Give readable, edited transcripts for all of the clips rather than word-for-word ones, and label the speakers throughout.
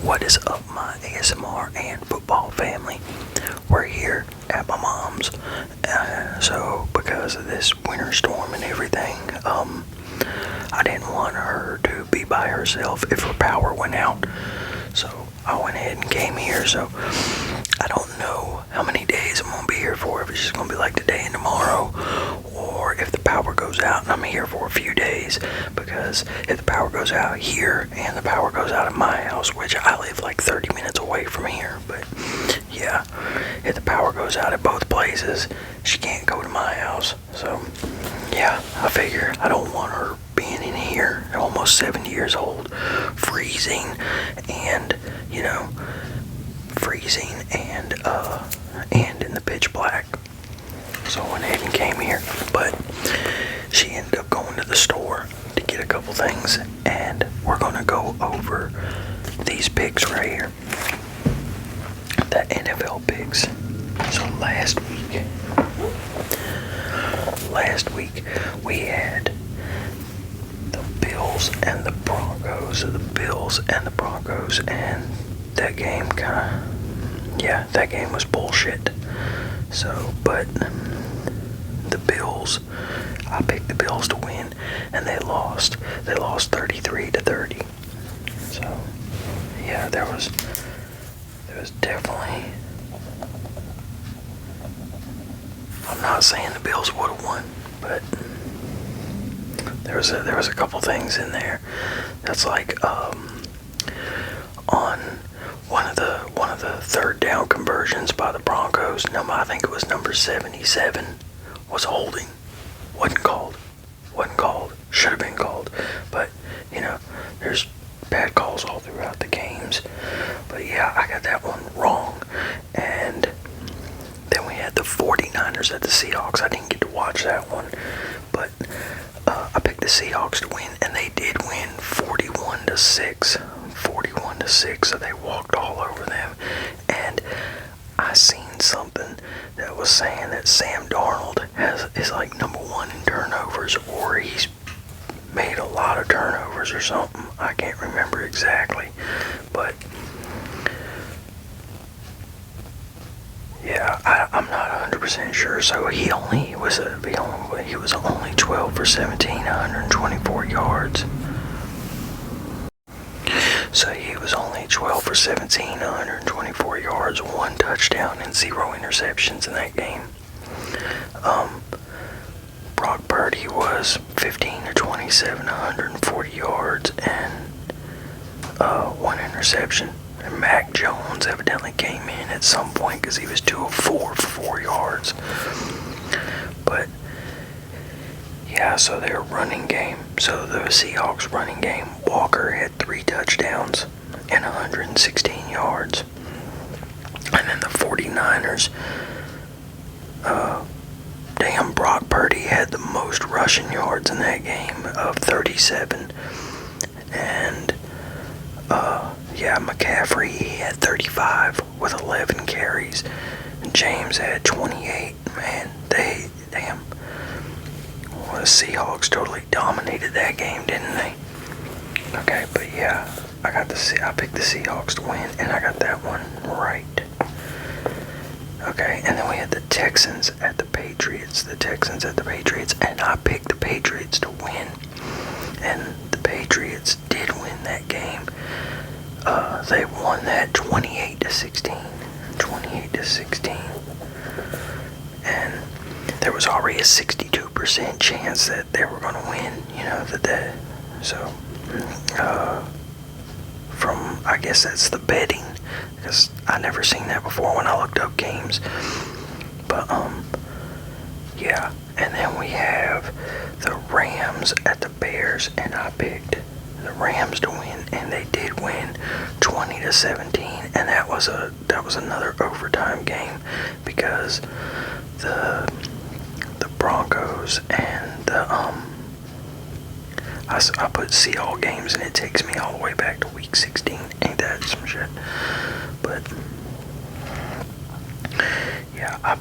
Speaker 1: What is up, my ASMR and football family? We're here at my mom's. So because of this winter storm and everything, I didn't want her to be by herself if her power went out. So I went ahead and came here. So I don't know how many days I'm gonna be here for. If it's just gonna be like today and tomorrow, or if the power goes out and I'm here for a few days. Because if the power goes out here and the power goes out at my house, which I live like 30 minutes away from here, but yeah, if the power goes out at both places, she can't go to my house. So yeah, I figure I don't want her being in here at almost 70 years old, freezing and in the pitch black. So I went ahead and came here, but she ended up going to the store to get a couple things, and we're gonna go over these picks right here, the NFL picks. So last week we had the Bills and the Broncos, and that game that game was bullshit. So, but the Bills, I picked the Bills to win, and they lost. They lost 33-30. So, yeah, there was definitely. I'm not saying the Bills would have won, but there was a couple things in there that's like on one of the third down conversions by the Broncos. I think it was number 77 was holding. Wasn't called. Should have been called. But there's bad calls all throughout the games. But yeah, I got that one wrong. And then we had the 49ers at the Seahawks. I didn't get to watch that one, but I picked the Seahawks to win, and they did win 41-6. So they walked all over them. And I seen something that was saying that Sam Darnold is like number one in turnovers, or he's made a lot of turnovers or something. I can't remember exactly, but yeah, I'm not 100% sure. So he was only 12 for 17, 124 yards. So he was only 12 for 17, 124 yards, 1 touchdown, and 0 interceptions in that game. Brock Purdy was 15 to 27, 140 yards, and 1 interception. And Mac Jones evidently came in at some point because he was 2 of 4 for 4 yards. But yeah, so their running game. So the Seahawks running game, Walker had 3 touchdowns and 116 yards. And then the 49ers, Brock Purdy had the most rushing yards in that game of 37. And McCaffrey, he had 35 with 11 carries. And James had 28. Man, the Seahawks totally dominated that game, didn't they? Okay, but yeah, I picked the Seahawks to win, and I got that one right. Okay, and then we had the Texans at the Patriots, and I picked the Patriots to win, and the Patriots did win that game. They won that 28-16, and there was already a 62% chance that they were going to win. From, I guess that's the betting, because I never seen that before when I looked up games. But yeah, and then we have the Rams at the Bears, and I picked the Rams to win, and they did win 20-17, and that was another overtime game, because the Broncos and the I put see all games, and it takes me all the way back to week 16. Ain't that some shit? But yeah,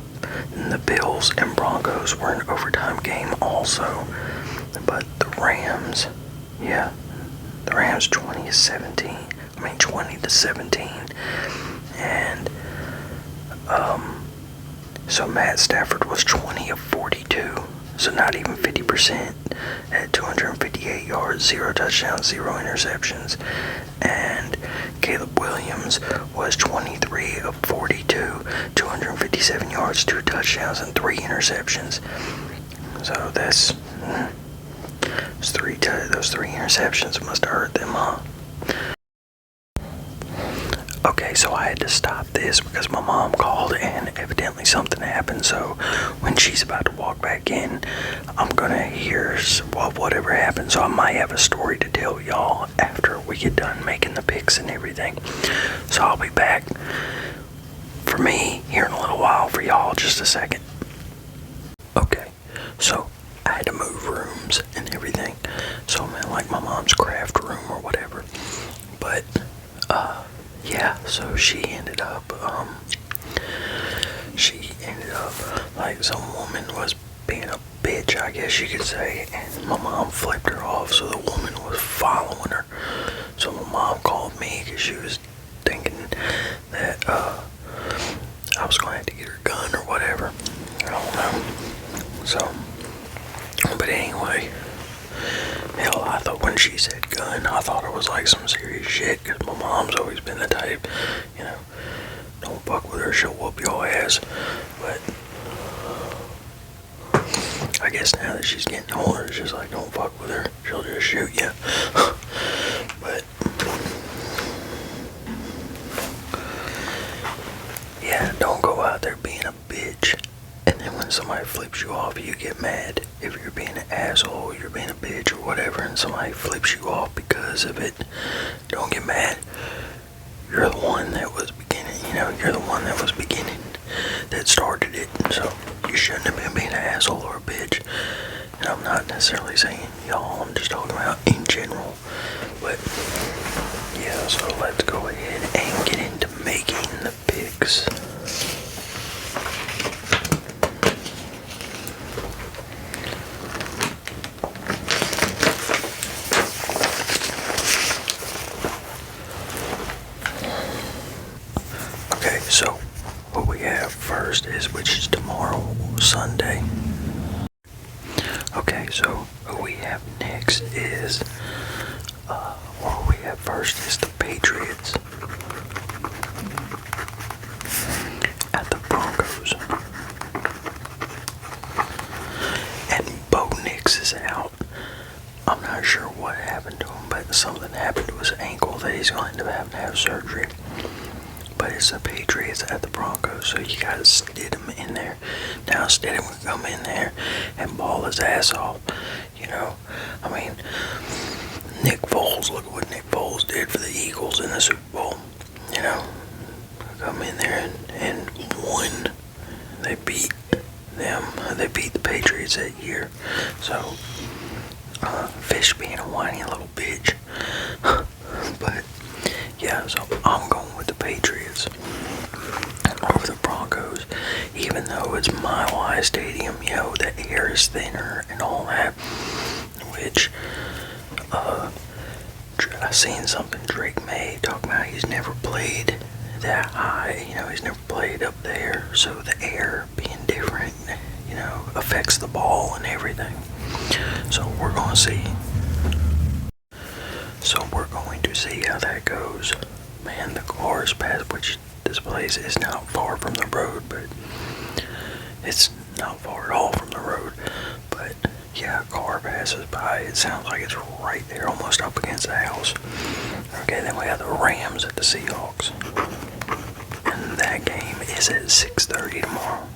Speaker 1: the Bills and Broncos were an overtime game also. But the Rams 20-17. 20-17. And so Matt Stafford was 20 of 42, so not even 50%, at 258 yards, 0 touchdowns, 0 interceptions. And Caleb Williams was 23 of 42, 257 yards, 2 touchdowns, and 3 interceptions. So those three interceptions must have hurt them, huh? Okay, so I had to stop this because my mom called and evidently something happened. So when she's about to walk back in, I'm gonna hear whatever happened. So I might have a story to tell y'all after we get done making the picks and everything. So I'll be back for me here in a little while. For y'all, just a second. Okay, so I had to move rooms and everything. So I'm in like my mom's craft room or whatever. But yeah, so she ended up like some woman was being a bitch, I guess you could say, and my mom flipped her off, so the woman was following her. So my mom called me because she was thinking that I was going to have to get her gun or whatever. I don't know. So, but anyway, hell, I thought when she said gun, I thought it was like some serious shit, because my mom's always been the type, you know, don't fuck with her, she'll whoop your ass. But I guess now that she's getting older, it's just like, don't fuck with her, she'll just shoot you. But yeah, don't go out there being a bitch, and then when somebody flips you off, you get mad. If you're being an asshole, you're being a bitch or whatever, and somebody flips you off because of it, don't get mad. You're the one that was beginning, you're the one that was beginning, that started it. So you shouldn't have been being an asshole or a bitch. And I'm not necessarily saying y'all, I'm just talking about in general. But yeah, so let's go ahead and get into making the picks. Okay, so what we have first is, which is tomorrow, Sunday. Okay, so what we have next is, what we have first is the Patriots at the Broncos. And Bo Nix is out. I'm not sure what happened to him, but something happened to his ankle that he's going to have surgery. But it's the Patriots at the Broncos, so you got Stidham in there. Now Stidham would come in there and ball his ass off, I mean, Nick Foles, look at what Nick Foles did for the Eagles in the Super Bowl, come in there and won. They beat them. They beat the Patriots that year. So, Fish being a whiny little bitch. But yeah, so I'm going with the Patriots over the Broncos, even though it's Mile High Stadium, the air is thinner and all that, which, I seen something Drake May talking about. He's never played that high, he's never played up there, so the air being different, affects the ball and everything. So we're going to see. So we're going to see how that goes. Man, the cars pass, which this place is not far from the road, but it's not far at all from the road. But yeah, a car passes by. It sounds like it's right there, almost up against the house. Okay, then we have the Rams at the Seahawks. And that game is at 6:30 tomorrow.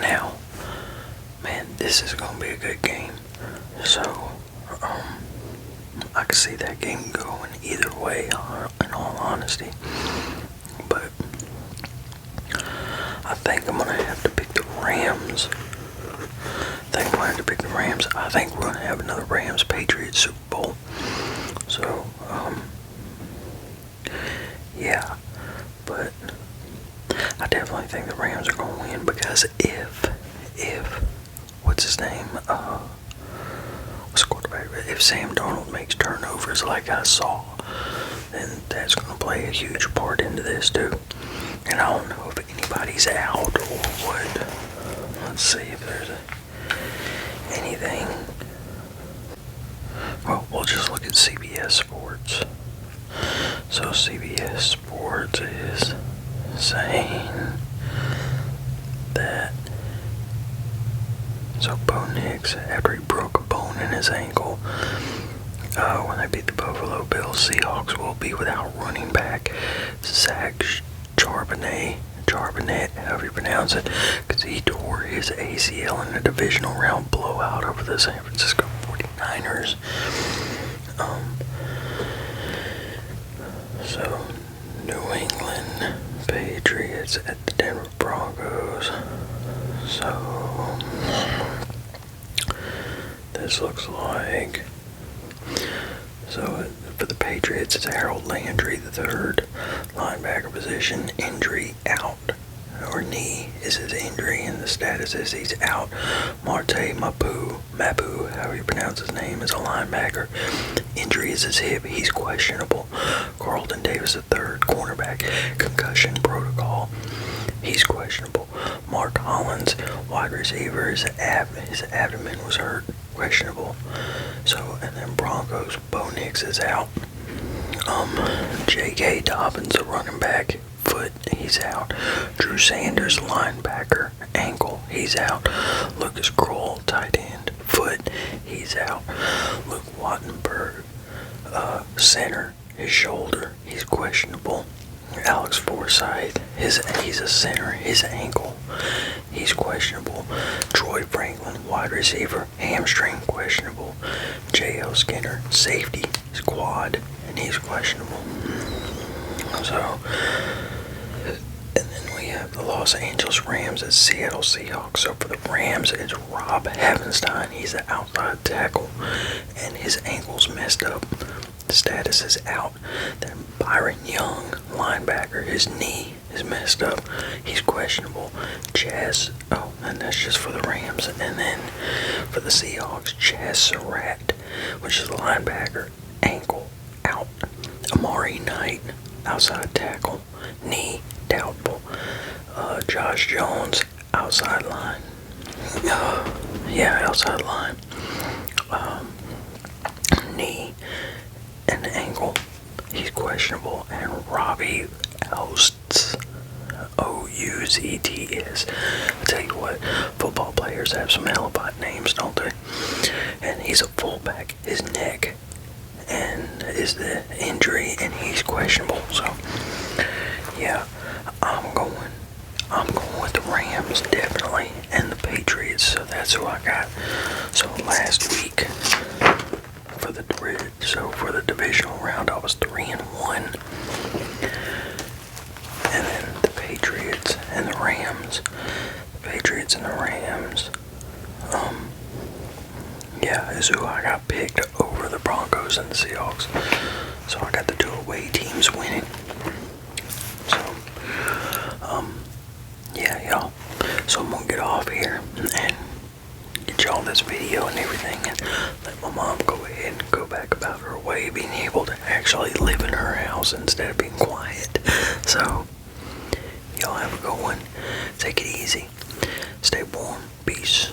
Speaker 1: Now, man, this is going to be a good game. So, I can see that game going either way, in all honesty. But I think I'm going to have to pick the Rams. I think we're going to have another Rams-Patriots Super Bowl. So, yeah. But I definitely think the Rams are going to win, because if what's his name? What's if Sam Darnold makes turnovers like I saw, then that's going to play a huge part into this too. And I don't know if anybody's out or what. Let's see if there's anything. Well, we'll just look at CBS Sports. So CBS Sports is saying that Bo Nix, after he broke a bone in his ankle, when they beat the Buffalo Bills, Seahawks will be without running back Zach Charbonnet, however you pronounce it, because he tore his ACL in a divisional round blowout over the San Francisco 49ers. So, New England Patriots at the Denver Broncos. So, this looks like, so for the Patriots, it's Harold Landry, the third linebacker position, injury out, or knee is his injury, and the status is he's out. Marte Mapu, however you pronounce his name, is a linebacker. Injury is his hip, he's questionable. Carlton Davis, the third cornerback, concussion protocol, he's questionable. Mark Hollins, wide receiver, his abdomen was hurt, questionable. So, and then Broncos, Bo Nix is out. J.K. Dobbins, a running back, foot, he's out. Drew Sanders, linebacker, ankle, he's out. Lucas Kroll, tight end, foot, he's out. Luke Wattenberg, center, his shoulder, he's questionable. Alex Forsythe, he's a center, his ankle, he's questionable. Troy Franklin, wide receiver, hamstring, questionable. J.L. Skinner, safety, his quad, and he's questionable. So, and then we have the Los Angeles Rams at Seattle Seahawks. So for the Rams, it's Rob Havenstein, he's the outside tackle, and his ankle's messed up. Status is out. Then Byron Young, linebacker, his knee is messed up, he's questionable. And that's just for the Rams. And then for the Seahawks, Chaz Surratt, which is the linebacker, ankle out. Amari Knight, outside tackle, knee doubtful. Josh Jones, outside line. Outside line. Knee and ankle, he's questionable. And Robbie Ouzts, O-U-Z-T-S. I tell you what, football players have some hellified names, don't they? And he's a fullback, his neck and is the injury, and he's questionable. So yeah, I'm going with the Rams definitely, and the Patriots. So that's who I got. So last week for the divisional round, I was 3-1, and then the Patriots and the Rams. Is who I got picked over the Broncos and the Seahawks. So I got the two away teams winning. So, y'all. So I'm gonna get off here and get y'all this video and everything, and let my mom go ahead and go back about her way, being able to actually live in her house instead of being quiet. So, y'all have a good one. Take it easy. Stay warm. Peace.